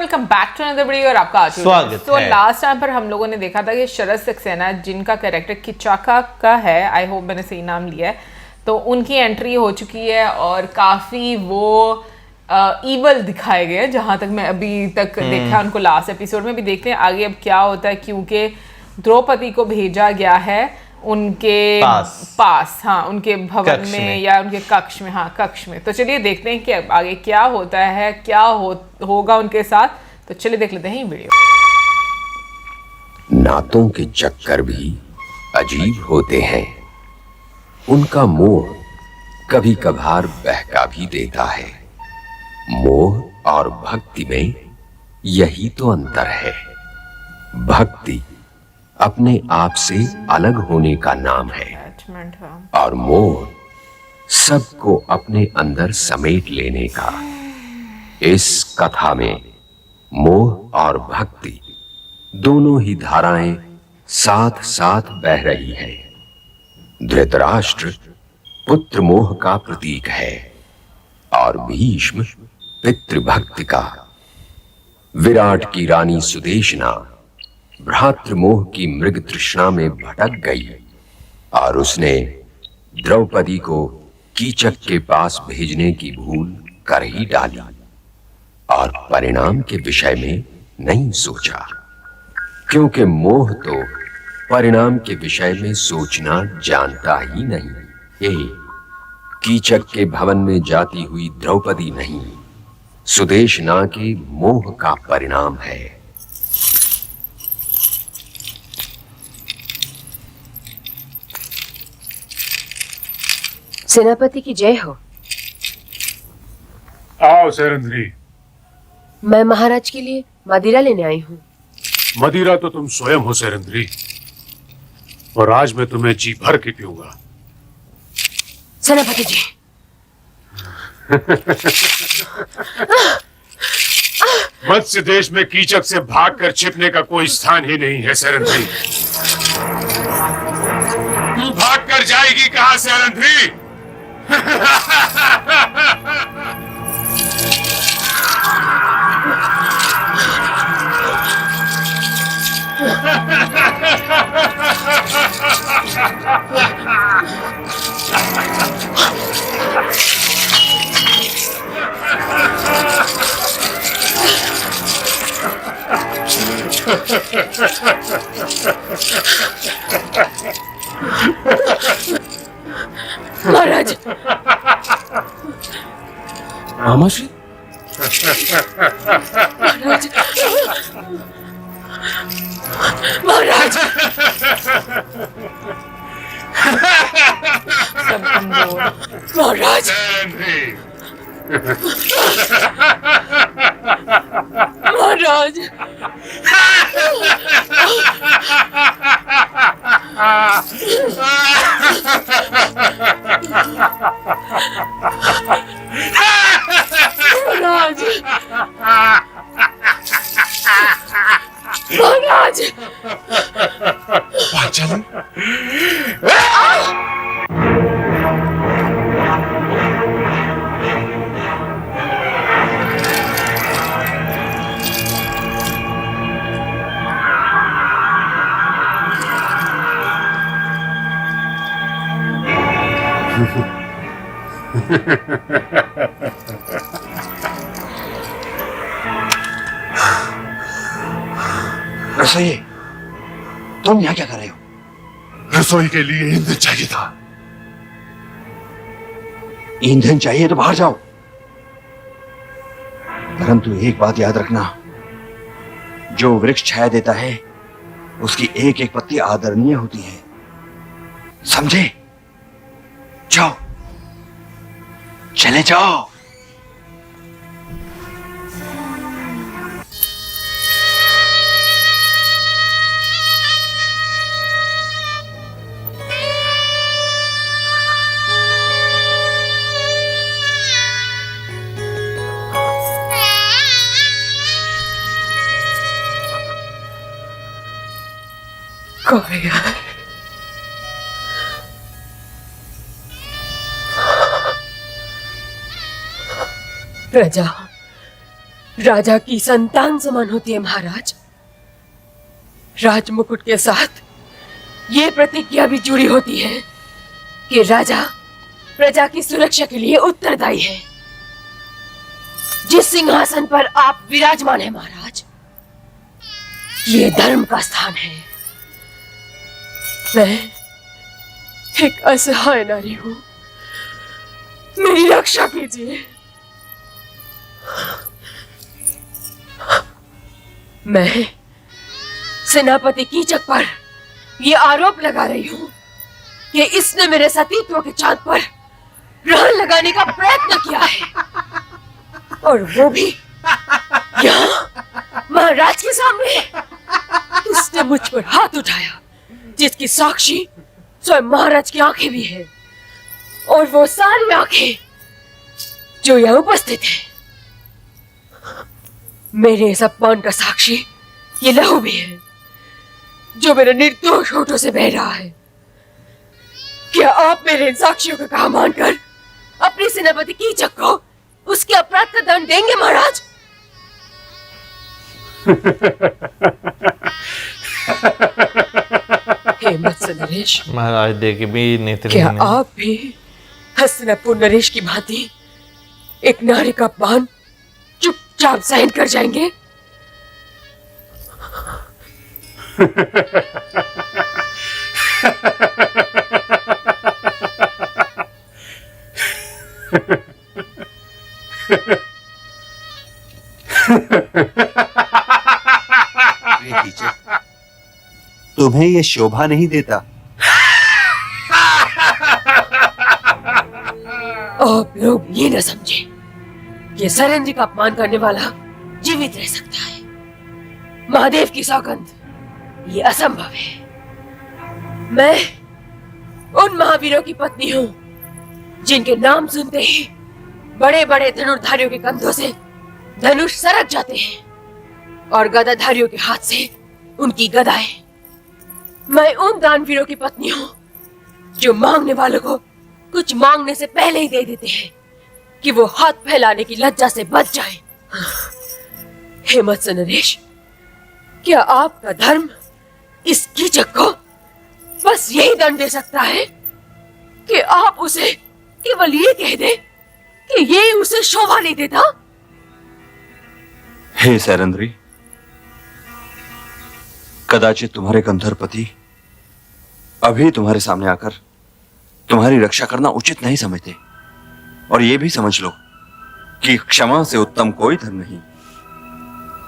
Welcome back to another video और आपका स्वागत तो है। लास्ट टाइम पर हम लोगों ने देखा था कि शरद सक्सेना जिनका कैरेक्टर किचाका का है, आई होप मैंने सही नाम लिया है, तो उनकी एंट्री हो चुकी है और काफ़ी वो ईवल दिखाए गए हैं जहाँ तक मैं अभी तक देखा उनको लास्ट एपिसोड में। भी देखते हैं आगे अब क्या होता है, क्योंकि द्रौपदी को भेजा गया है उनके पास हाँ, उनके भवन में या उनके कक्ष में, हाँ कक्ष में। तो चलिए देखते हैं कि अब आगे क्या होता है, क्या होगा उनके साथ। तो चलिए देख लेते हैं ये वीडियो। नातों के चक्कर भी अजीब होते हैं। उनका मोह कभी कभार बहका भी देता है। मोह और भक्ति में यही तो अंतर है। भक्ति अपने आप से अलग होने का नाम है और मोह सबको अपने अंदर समेट लेने का। इस कथा में मोह और भक्ति दोनों ही धाराएं साथ साथ बह रही है। धृतराष्ट्र पुत्र मोह का प्रतीक है और भीष्म पितृभक्ति का। विराट की रानी सुदेशना भ्रातृमोह की मृग तृष्णा में भटक गई और उसने द्रौपदी को कीचक के पास भेजने की भूल कर ही डाली और परिणाम के विषय में नहीं सोचा, क्योंकि मोह तो परिणाम के विषय में सोचना जानता ही नहीं। ये कीचक के भवन में जाती हुई द्रौपदी नहीं, सुदेशना के मोह का परिणाम है। सेनापति की जय हो। आओ सेरेंद्री। मैं महाराज के लिए मदिरा लेने आई हूँ। मदिरा तो तुम स्वयं हो सेरेंद्री, और आज मैं तुम्हें जी भर के पीऊंगा। सेनापति जी। मत्स्य देश में कीचक से भागकर छिपने का कोई स्थान ही नहीं है सेरेंद्री। तू भागकर जाएगी कहां सेरेंद्री? महाराज। मामाश्री। महाराज। महाराज। महाराज। महाराज। महाराज। पांचाली। रसोई, तुम यहाँ क्या कर रहे हो? रसोई के लिए ईंधन चाहिए था। ईंधन चाहिए तो बाहर जाओ, परंतु एक बात याद रखना, जो वृक्ष छाया देता है उसकी एक एक पत्ती आदरणीय होती है, समझे? जाओ, चले जाओ। प्रजा राजा की संतान समान होती है महाराज। राज मुकुट के साथ ये प्रतिज्ञा भी जुड़ी होती है कि राजा प्रजा की सुरक्षा के लिए उत्तरदायी है। जिस सिंहासन पर आप विराजमान हैं महाराज, ये धर्म का स्थान है। मैं एक असहाय नारी हूं, मेरी रक्षा कीजिए। मैं सेनापति कीचक पर यह आरोप लगा रही हूं कि इसने मेरे सतीत्व के चांद पर ग्रहण लगाने का प्रयत्न किया है, और वो भी यहाँ महाराज के सामने। उसने मुझ पर हाथ उठाया, जिसकी साक्षी स्वयं महाराज की आंखें भी है, और वो सारी आंखें जो यहाँ उपस्थित है। मेरे इस अपमान का साक्षी ये लहू भी है, जो मेरे निर्दोष होठों से बह रहा है। क्या आप मेरे इन साक्षियों का कहा मानकर अपने सेनापति कीचक को उसके अपराध का दंड देंगे महाराज? हे मत्स्य नरेश महाराज देख भी नेत्री क्या आप भी हस्तिनापुर नरेश की भांति एक नारी का अपमान चुपचाप सहन कर जाएंगे? तुम्हें ये शोभा नहीं देता। आप लोग ये न समझे कि सरेंद्र का अपमान करने वाला जीवित रह सकता है। महादेव की सौगंध, ये असंभव है। मैं उन महावीरों की पत्नी हूं जिनके नाम सुनते ही बड़े बड़े धनुर्धारियों के कंधों से धनुष सरक जाते हैं और गदाधारियों के हाथ से उनकी गदाएं। मैं उन दानवीरों की पत्नी हूं जो मांगने वालों को कुछ मांगने से पहले ही दे देते हैं कि वो हाथ फैलाने की लज्जा से बच जाए। हे मत्स्य नरेश, क्या आपका धर्म इस कीचक को बस यही दंड दे सकता है कि आप उसे केवल ये कह दे कि ये उसे शोभा नहीं देता? हे सैरंद्री, कदाचित तुम्हारे गंधर्वपति अभी तुम्हारे सामने आकर तुम्हारी रक्षा करना उचित नहीं समझते, और ये भी समझ लो कि क्षमा से उत्तम कोई धर्म नहीं।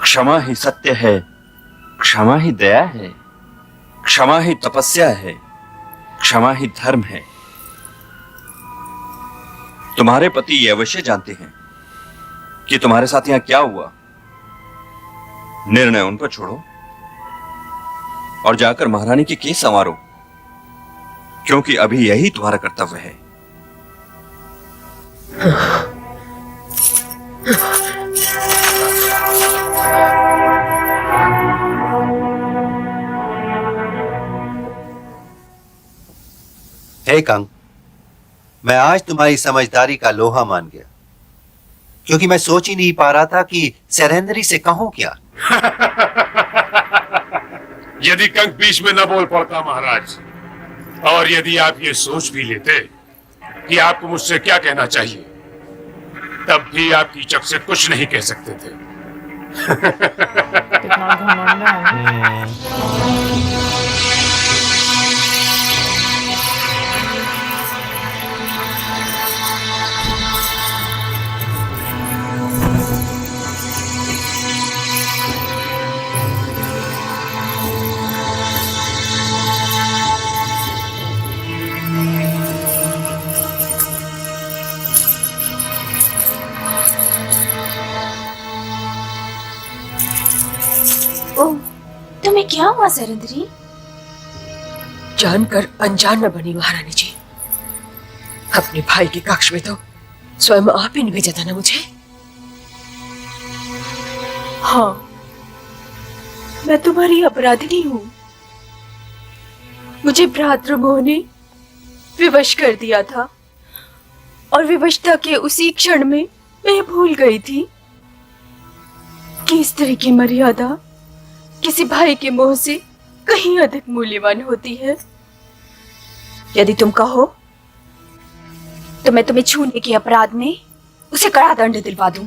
क्षमा ही सत्य है, क्षमा ही दया है, क्षमा ही तपस्या है, क्षमा ही धर्म है। तुम्हारे पति ये अवश्य जानते हैं कि तुम्हारे साथ यहां क्या हुआ। निर्णय उन पर छोड़ो और जाकर महारानी के केस संवारो, क्योंकि अभी यही तुम्हारा कर्तव्य है। हे कंग, मैं आज तुम्हारी समझदारी का लोहा मान गया, क्योंकि मैं सोच ही नहीं पा रहा था कि सैरेंद्री से कहूं क्या। यदि कंक बीच में न बोल पड़ता महाराज, और यदि आप ये सोच भी लेते कि आपको मुझसे क्या कहना चाहिए, तब भी आप कीचक से कुछ नहीं कह सकते थे। कितना घमंड है। तुम्हें क्या हुआ सैरंद्री? जानकर अनजान न बनी महारानी जी। अपने भाई के कक्ष में तो स्वयं आप ही ने भेजा था ना मुझे। हाँ, मैं तुम्हारी अपराधिनी हूँ। मुझे भ्रातृमोह ने विवश कर दिया था, और विवशता के उसी क्षण में मैं भूल गई थी कि स्त्री की मर्यादा किसी भाई के मोह से कहीं अधिक मूल्यवान होती है। यदि तुम कहो तो मैं तुम्हें छूने के अपराध में उसे कड़ा दंड दिलवा दूं।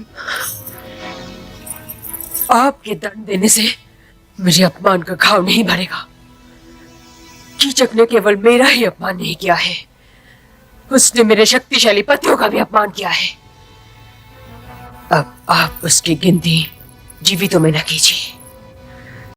आपके दंड देने से मुझे अपमान का घाव नहीं भरेगा। कीचक ने केवल मेरा ही अपमान नहीं किया है, उसने मेरे शक्तिशाली पतियों का भी अपमान किया है। अब आप उसकी गिनती जीवितों में न कीजिए।